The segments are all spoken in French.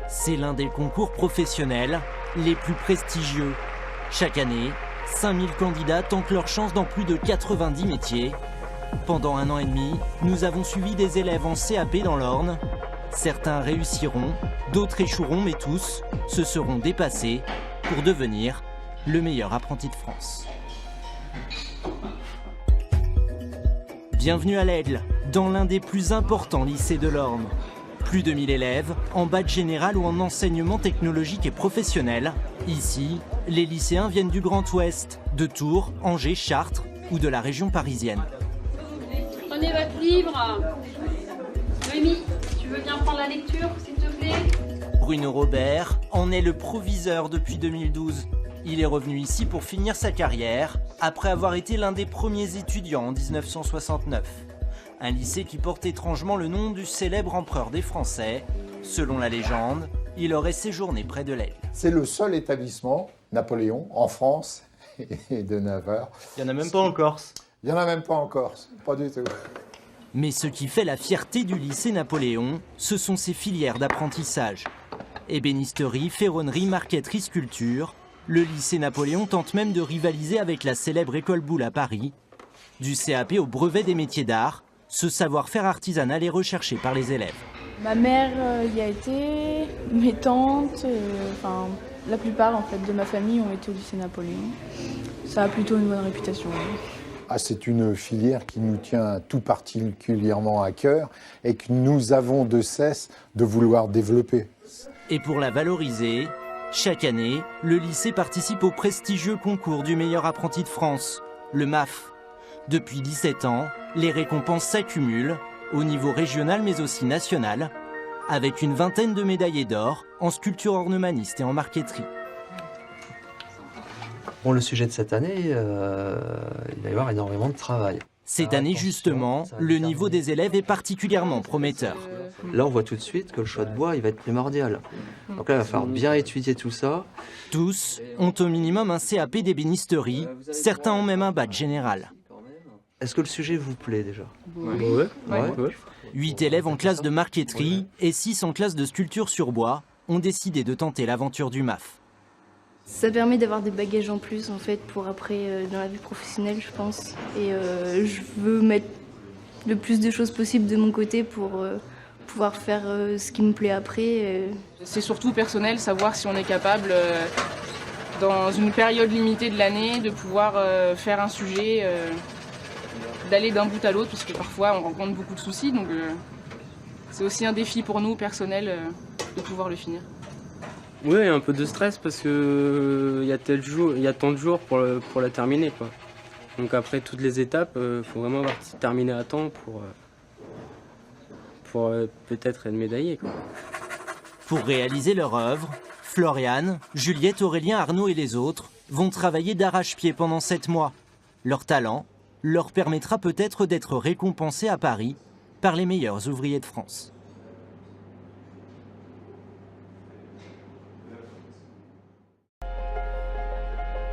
C'est l'un des concours professionnels les plus prestigieux. Chaque année, 5000 candidats tentent leur chance dans plus de 90 métiers. Pendant 1 an et demi, nous avons suivi des élèves en CAP dans l'Orne. Certains réussiront, d'autres échoueront, mais tous se seront dépassés pour devenir le meilleur apprenti de France. Bienvenue à l'Aigle, dans l'un des plus importants lycées de l'Orne. Plus de 1000 élèves, en bac général ou en enseignement technologique et professionnel. Ici, les lycéens viennent du Grand Ouest, de Tours, Angers, Chartres ou de la région parisienne. Prenez votre livre. Noémie, tu veux bien prendre la lecture, s'il te plaît? Bruno Robert en est le proviseur depuis 2012. Il est revenu ici pour finir sa carrière, après avoir été l'un des premiers étudiants en 1969. Un lycée qui porte étrangement le nom du célèbre empereur des Français. Selon la légende, il aurait séjourné près de l'Aigle. C'est le seul établissement, Napoléon, en France et de Navarre. Il n'y en a même pas en Corse. Il n'y en a même pas en Corse, pas du tout. Mais ce qui fait la fierté du lycée Napoléon, ce sont ses filières d'apprentissage. Ébénisterie, ferronnerie, marqueterie, sculpture. Le lycée Napoléon tente même de rivaliser avec la célèbre École Boulle à Paris. Du CAP au brevet des métiers d'art, ce savoir-faire artisanal est recherché par les élèves. Ma mère y a été, mes tantes, la plupart en fait, de ma famille ont été au lycée Napoléon. Ça a plutôt une bonne réputation. Ah, c'est une filière qui nous tient tout particulièrement à cœur et que nous avons de cesse de vouloir développer. Et pour la valoriser, chaque année, le lycée participe au prestigieux concours du meilleur apprenti de France, le MAF. Depuis 17 ans, les récompenses s'accumulent, au niveau régional mais aussi national, avec une vingtaine de médaillés d'or en sculpture ornemaniste et en marqueterie. Bon, le sujet de cette année, il va y avoir énormément de travail. Cette année, justement, le niveau des élèves est particulièrement prometteur. Là, on voit tout de suite que le choix de bois, il va être primordial. Donc là, il va falloir bien étudier tout ça. Tous ont au minimum un CAP d'ébénisterie, certains ont même un bac général. Est-ce que le sujet vous plaît déjà? Ouais. 8 élèves en classe de marqueterie et 6 en classe de sculpture sur bois ont décidé de tenter l'aventure du MAF. Ça permet d'avoir des bagages en plus en fait pour après dans la vie professionnelle je pense. Et je veux mettre le plus de choses possible de mon côté pour pouvoir faire ce qui me plaît après. C'est surtout personnel, savoir si on est capable dans une période limitée de l'année de pouvoir faire un sujet, d'aller d'un bout à l'autre parce que parfois on rencontre beaucoup de soucis donc c'est aussi un défi pour nous personnel de pouvoir le finir. Oui, un peu de stress parce que il y a tant de jours pour la terminer, quoi. Donc après toutes les étapes, faut vraiment avoir terminé à temps pour peut-être être médaillé, quoi. Pour réaliser leur œuvre, Floriane, Juliette, Aurélien, Arnaud et les autres vont travailler d'arrache-pied pendant 7 mois. Leur talent leur permettra peut-être d'être récompensés à Paris par les meilleurs ouvriers de France.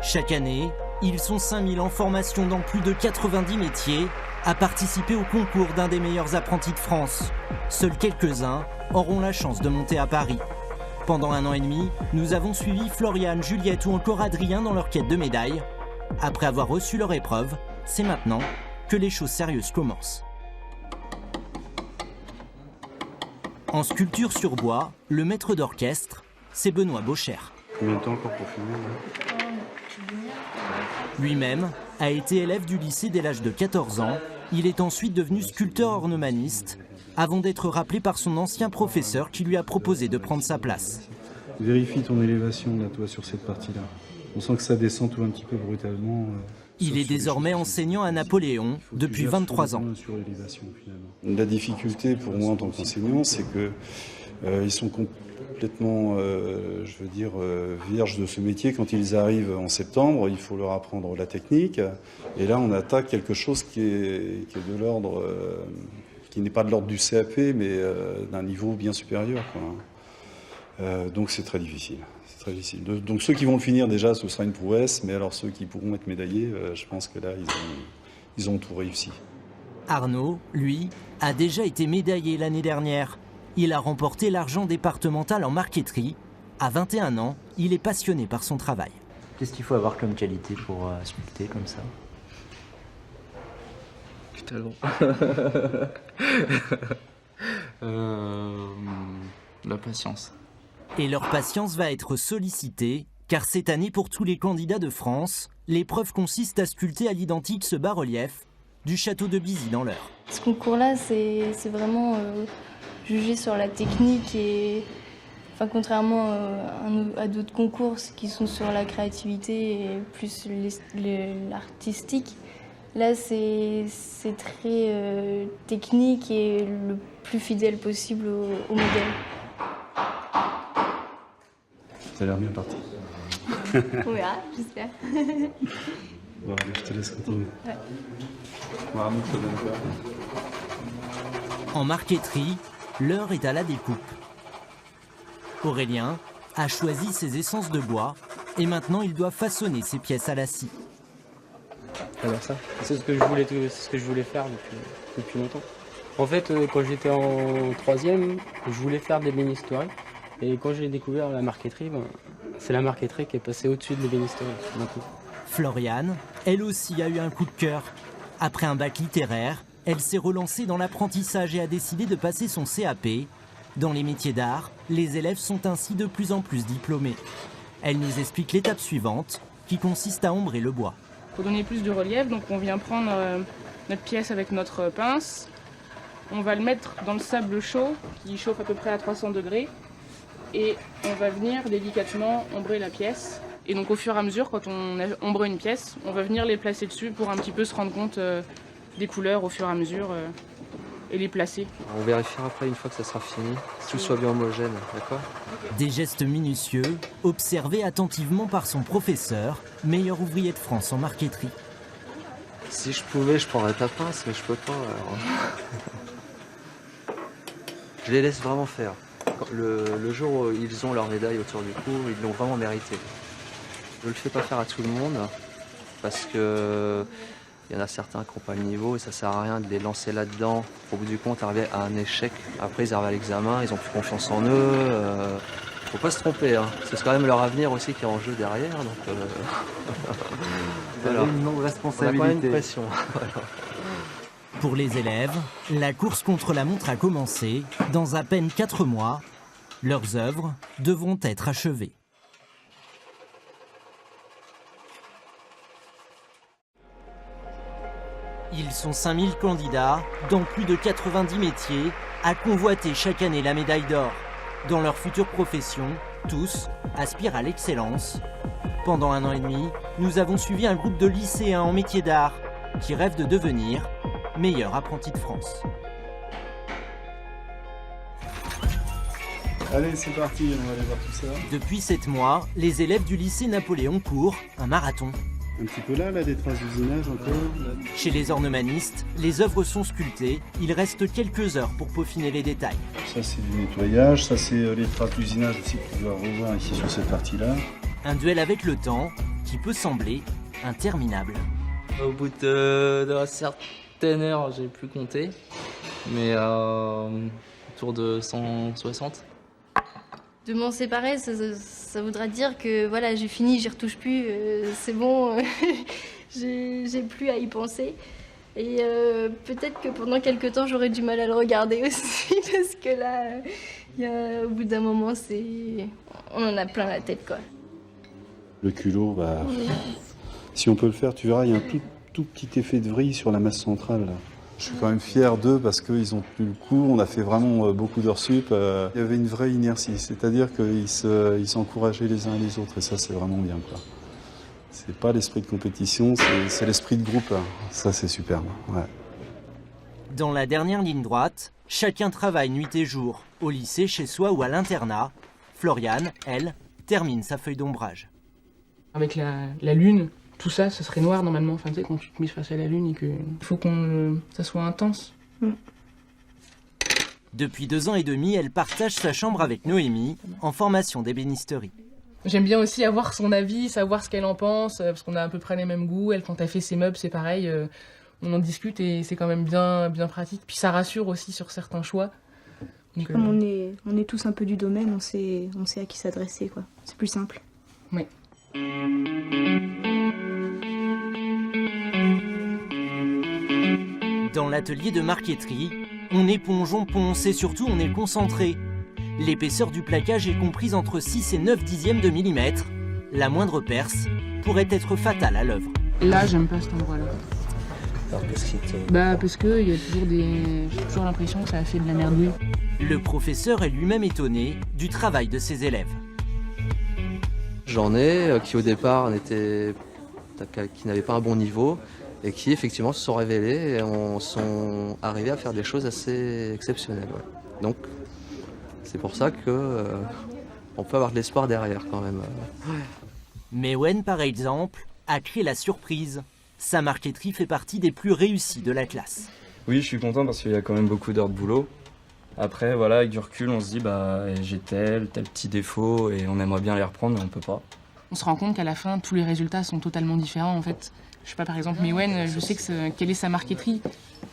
Chaque année, ils sont 5000 en formation dans plus de 90 métiers à participer au concours d'un des meilleurs apprentis de France. Seuls quelques-uns auront la chance de monter à Paris. Pendant 1 an et demi, nous avons suivi Floriane, Juliette ou encore Adrien dans leur quête de médailles. Après avoir reçu leur épreuve, c'est maintenant que les choses sérieuses commencent. En sculpture sur bois, le maître d'orchestre, c'est Benoît Beaucher. Combien de temps encore pour finir Lui-même a été élève du lycée dès l'âge de 14 ans. Il est ensuite devenu sculpteur ornemaniste, avant d'être rappelé par son ancien professeur qui lui a proposé de prendre sa place. Vérifie ton élévation là, toi, sur cette partie-là. On sent que ça descend tout un petit peu brutalement. Il est désormais enseignant à Napoléon depuis 23 ans. La difficulté pour moi en tant qu'enseignant, c'est que ils sont complètement, vierges de ce métier. Quand ils arrivent en septembre, il faut leur apprendre la technique. Et là, on attaque quelque chose qui est de l'ordre, qui n'est pas de l'ordre du CAP, mais d'un niveau bien supérieur, quoi. Donc c'est très difficile. Donc ceux qui vont le finir déjà, ce sera une prouesse, mais alors ceux qui pourront être médaillés, je pense que là, ils ont tout réussi. Arnaud, lui, a déjà été médaillé l'année dernière. Il a remporté l'argent départemental en marqueterie. À 21 ans, il est passionné par son travail. Qu'est-ce qu'il faut avoir comme qualité pour sculpter comme ça? Du talent. La patience. Et leur patience va être sollicitée, car cette année, pour tous les candidats de France, l'épreuve consiste à sculpter à l'identique ce bas-relief du château de Bizy dans l'Eure. Ce concours-là, c'est vraiment jugé sur la technique et, enfin, contrairement à d'autres concours qui sont sur la créativité et plus l'artistique, là c'est très technique et le plus fidèle possible au modèle. Ça a l'air bien parti. On verra, j'espère. Bon, allez, je te laisse continuer. Ouais. Arnaud, ça donne quoi? En marqueterie, l'heure est à la découpe. Aurélien a choisi ses essences de bois et maintenant il doit façonner ses pièces à la scie. Alors ça, c'est ce que je voulais faire depuis longtemps. En fait, quand j'étais en 3e, je voulais faire de l'ébénisterie. Et quand j'ai découvert la marqueterie, c'est la marqueterie qui est passée au-dessus de l'ébénisterie. Floriane, elle aussi a eu un coup de cœur. Après un bac littéraire, elle s'est relancée dans l'apprentissage et a décidé de passer son CAP. Dans les métiers d'art, les élèves sont ainsi de plus en plus diplômés. Elle nous explique l'étape suivante, qui consiste à ombrer le bois. Pour donner plus de relief, donc on vient prendre notre pièce avec notre pince. On va le mettre dans le sable chaud, qui chauffe à peu près à 300 degrés. Et on va venir délicatement ombrer la pièce. Et donc au fur et à mesure, quand on a ombré une pièce, on va venir les placer dessus pour un petit peu se rendre compte des couleurs au fur et à mesure et les placer. On vérifiera après une fois que ça sera fini, que tout soit bien homogène, d'accord? Des gestes minutieux, observés attentivement par son professeur, meilleur ouvrier de France en marqueterie. Si je pouvais, je prendrais ta pince, mais je peux pas. Alors. Je les laisse vraiment faire. Le jour où ils ont leur médaille autour du cou, ils l'ont vraiment mérité. Je ne le fais pas faire à tout le monde parce que il y en a certains qui n'ont pas le niveau et ça sert à rien de les lancer là-dedans. Au bout du compte, arriver à un échec. Après, ils arrivent à l'examen, ils ont plus confiance en eux. Faut pas se tromper, hein. C'est quand même leur avenir aussi qui est en jeu derrière. Donc, Voilà. Une longue responsabilité. On a quand même une pression. Pour les élèves, la course contre la montre a commencé. Dans à peine 4 mois, leurs œuvres devront être achevées. Ils sont 5000 candidats, dans plus de 90 métiers, à convoiter chaque année la médaille d'or. Dans leur future profession, tous aspirent à l'excellence. Pendant 1 an et demi, nous avons suivi un groupe de lycéens en métier d'art qui rêvent de devenir meilleurs apprentis de France. Allez, c'est parti, on va aller voir tout ça. Depuis 7 mois, les élèves du lycée Napoléon courent un marathon. Un petit peu là, des traces d'usinage encore. Là. Chez les ornemanistes, les œuvres sont sculptées. Il reste quelques heures pour peaufiner les détails. Ça, c'est du nettoyage. Ça, c'est les traces d'usinage aussi que tu dois revoir ici sur cette partie-là. Un duel avec le temps qui peut sembler interminable. Au bout de certaine heure, j'ai plus compté, mais autour de 160. De m'en séparer, ça voudra dire que voilà, j'ai fini, j'y retouche plus, c'est bon, j'ai plus à y penser. Et peut-être que pendant quelques temps, j'aurais du mal à le regarder aussi, parce que là, au bout d'un moment, on en a plein la tête, quoi. Le culot, si on peut le faire, tu verras, il y a un tout petit effet de vrille sur la masse centrale, là. Je suis quand même fier d'eux parce qu'ils ont tenu le coup. On a fait vraiment beaucoup d'heures sup. Il y avait une vraie inertie, c'est-à-dire qu'ils s'encourageaient les uns et les autres. Et ça, c'est vraiment bien, quoi. C'est pas l'esprit de compétition, c'est l'esprit de groupe. Ça, c'est superbe. Ouais. Dans la dernière ligne droite, chacun travaille nuit et jour, au lycée, chez soi ou à l'internat. Floriane, elle, termine sa feuille d'ombrage. Avec la lune, tout ça, ça serait noir normalement. Enfin, tu sais, quand tu te mets face à la lune et que il faut ça soit intense. Depuis 2 ans et demi, elle partage sa chambre avec Noémie, en formation d'ébénisterie. J'aime bien aussi avoir son avis, savoir ce qu'elle en pense, parce qu'on a à peu près les mêmes goûts. Elle, quand elle fait ses meubles, c'est pareil. On en discute et c'est quand même bien pratique. Puis ça rassure aussi sur certains choix. Donc, Comme on est tous un peu du domaine, on sait à qui s'adresser, quoi. C'est plus simple. Oui. Dans l'atelier de marqueterie, on éponge, on ponce et surtout on est concentré. L'épaisseur du plaquage est comprise entre 6 et 9 dixièmes de millimètre. La moindre perce pourrait être fatale à l'œuvre. Là, j'aime pas cet endroit-là. Alors, qu'est-ce qui te... Parce que il y a j'ai toujours l'impression que ça a fait de la merdouille. Le professeur est lui-même étonné du travail de ses élèves. J'en ai qui au départ qui n'avaient pas un bon niveau et qui effectivement se sont révélés et sont arrivés à faire des choses assez exceptionnelles. Ouais. Donc c'est pour ça que on peut avoir de l'espoir derrière quand même. Mewen, par exemple, a créé la surprise. Sa marqueterie fait partie des plus réussies de la classe. Oui, je suis content parce qu'il y a quand même beaucoup d'heures de boulot. Après, voilà, avec du recul, on se dit, j'ai tel petit défaut et on aimerait bien les reprendre, mais on peut pas. On se rend compte qu'à la fin, tous les résultats sont totalement différents, en fait. Je sais pas, par exemple, Mewen, je sais quelle est sa marqueterie.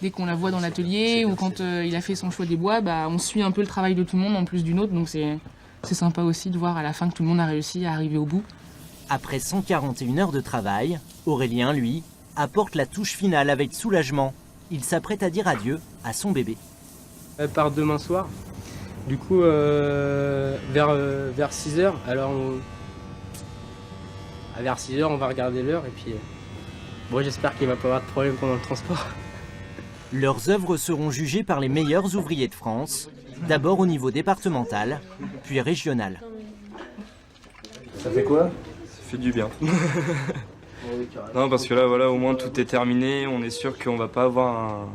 Dès qu'on la voit dans l'atelier ou quand il a fait son choix des bois, on suit un peu le travail de tout le monde en plus d'une autre, donc c'est sympa aussi de voir à la fin que tout le monde a réussi à arriver au bout. Après 141 heures de travail, Aurélien, lui, apporte la touche finale avec soulagement. Il s'apprête à dire adieu à son bébé. Elle part demain soir. Du coup, vers 6h, alors vers 6h, on va regarder l'heure et puis j'espère qu'il va pas y avoir de problème pendant le transport. Leurs œuvres seront jugées par les meilleurs ouvriers de France, d'abord au niveau départemental, puis régional. Ça fait quoi? Ça fait du bien. Non, parce que là, voilà, au moins tout est terminé. On est sûr qu'on va pas avoir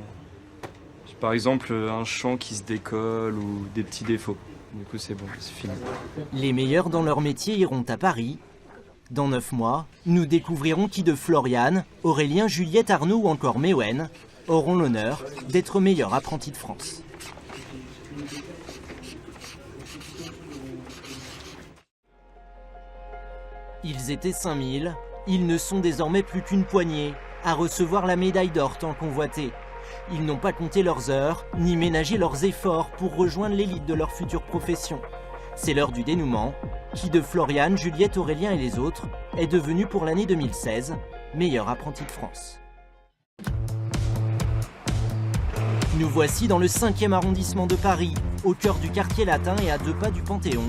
par exemple un champ qui se décolle ou des petits défauts. Du coup, c'est bon, c'est fini. Les meilleurs dans leur métier iront à Paris. Dans 9 mois, nous découvrirons qui de Floriane, Aurélien, Juliette, Arnaud ou encore Mewen auront l'honneur d'être meilleurs apprentis de France. Ils étaient 5000, ils ne sont désormais plus qu'une poignée à recevoir la médaille d'or tant convoitée. Ils n'ont pas compté leurs heures, ni ménagé leurs efforts pour rejoindre l'élite de leur future profession. C'est l'heure du dénouement, qui de Floriane, Juliette, Aurélien et les autres est devenu pour l'année 2016 meilleur apprenti de France. Nous voici dans le 5e arrondissement de Paris, au cœur du quartier latin et à 2 pas du Panthéon.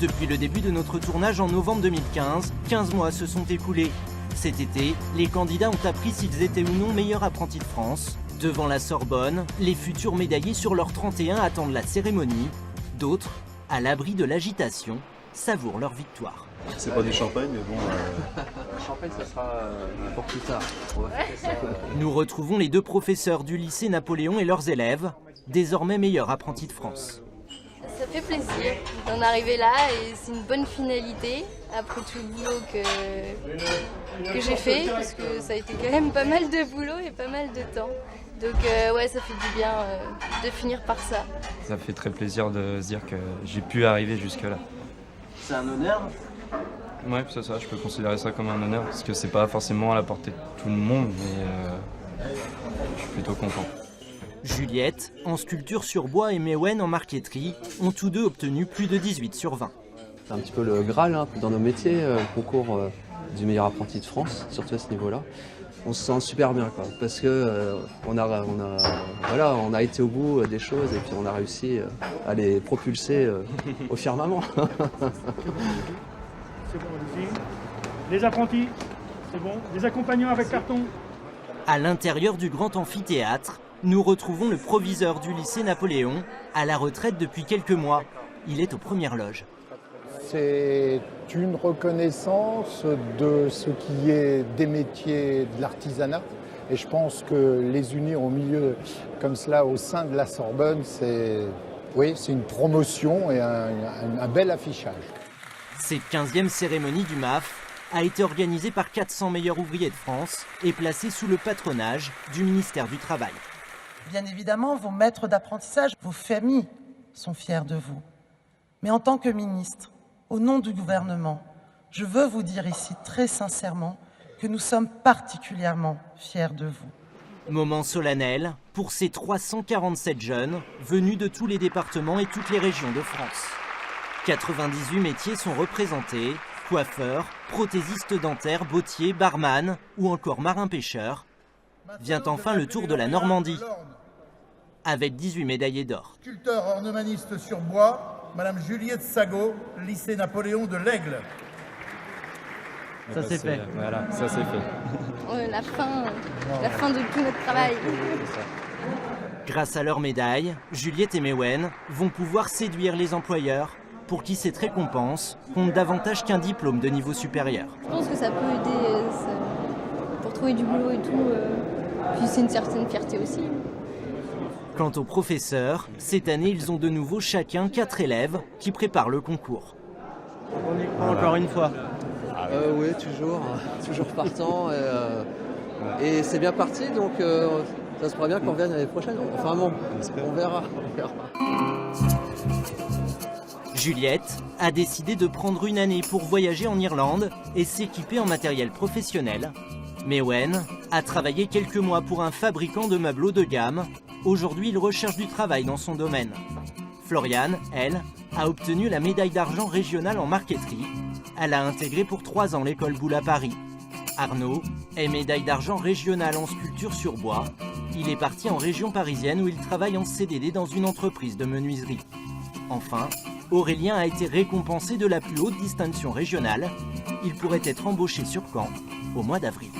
Depuis le début de notre tournage en novembre 2015, 15 mois se sont écoulés. Cet été, les candidats ont appris s'ils étaient ou non meilleurs apprentis de France. Devant la Sorbonne, les futurs médaillés sur leur 31 attendent la cérémonie. D'autres, à l'abri de l'agitation, savourent leur victoire. C'est pas du champagne, mais bon... Le champagne, ça sera pour plus tard. On va faire ça. Nous retrouvons les 2 professeurs du lycée Napoléon et leurs élèves, désormais meilleurs apprentis de France. Ça fait plaisir d'en arriver là et c'est une bonne finalité après tout le boulot que j'ai fait parce que ça a été quand même pas mal de boulot et pas mal de temps. Donc ouais, ça fait du bien de finir par ça. Ça fait très plaisir de se dire que j'ai pu arriver jusque-là. C'est un honneur? Ouais, c'est ça, je peux considérer ça comme un honneur parce que c'est pas forcément à la portée de tout le monde, mais je suis plutôt content. Juliette, en sculpture sur bois, et Mewen en marqueterie, ont tous deux obtenu plus de 18 sur 20. C'est un petit peu le Graal dans nos métiers, le concours du meilleur apprenti de France, surtout à ce niveau-là. On se sent super bien, quoi, parce que on a été au bout des choses et puis on a réussi à les propulser au firmament. C'est bon, allez-y. Les apprentis, c'est bon. Les accompagnants avec carton. À l'intérieur du grand amphithéâtre, nous retrouvons le proviseur du lycée Napoléon, à la retraite depuis quelques mois. Il est aux premières loges. C'est une reconnaissance de ce qui est des métiers de l'artisanat. Et je pense que les unir au milieu comme cela au sein de la Sorbonne, c'est une promotion et un bel affichage. Cette 15e cérémonie du MAF a été organisée par 400 meilleurs ouvriers de France et placée sous le patronage du ministère du Travail. Bien évidemment, vos maîtres d'apprentissage, vos familles sont fiers de vous. Mais en tant que ministre, au nom du gouvernement, je veux vous dire ici très sincèrement que nous sommes particulièrement fiers de vous. Moment solennel pour ces 347 jeunes venus de tous les départements et toutes les régions de France. 98 métiers sont représentés, coiffeurs, prothésistes dentaires, bottiers, barman ou encore marins-pêcheurs. Vient enfin le tour de la Normandie, avec 18 médaillés d'or. Sculpteur ornemaniste sur bois, Madame Juliette Sagot, lycée Napoléon de l'Aigle. Ça c'est fait. Voilà, ça c'est fait. La fin de tout notre travail. Grâce à leur médaille, Juliette et Mewen vont pouvoir séduire les employeurs pour qui cette récompense compte davantage qu'un diplôme de niveau supérieur. Je pense que ça peut aider pour trouver du boulot et tout. Puis c'est une certaine fierté aussi. Quant aux professeurs, cette année, ils ont de nouveau chacun 4 élèves qui préparent le concours. On y croit encore une fois. Oui, toujours partant. Et c'est bien parti, donc ça se pourrait bien qu'on revienne l'année prochaine. Enfin bon, on verra. Juliette a décidé de prendre une année pour voyager en Irlande et s'équiper en matériel professionnel. Mewen a travaillé quelques mois pour un fabricant de meubles haut de gamme. Aujourd'hui, il recherche du travail dans son domaine. Floriane, elle, a obtenu la médaille d'argent régionale en marqueterie. Elle a intégré pour 3 ans l'école Boulle à Paris. Arnaud est médaille d'argent régionale en sculpture sur bois. Il est parti en région parisienne où il travaille en CDD dans une entreprise de menuiserie. Enfin, Aurélien a été récompensé de la plus haute distinction régionale. Il pourrait être embauché sur Caen au mois d'avril.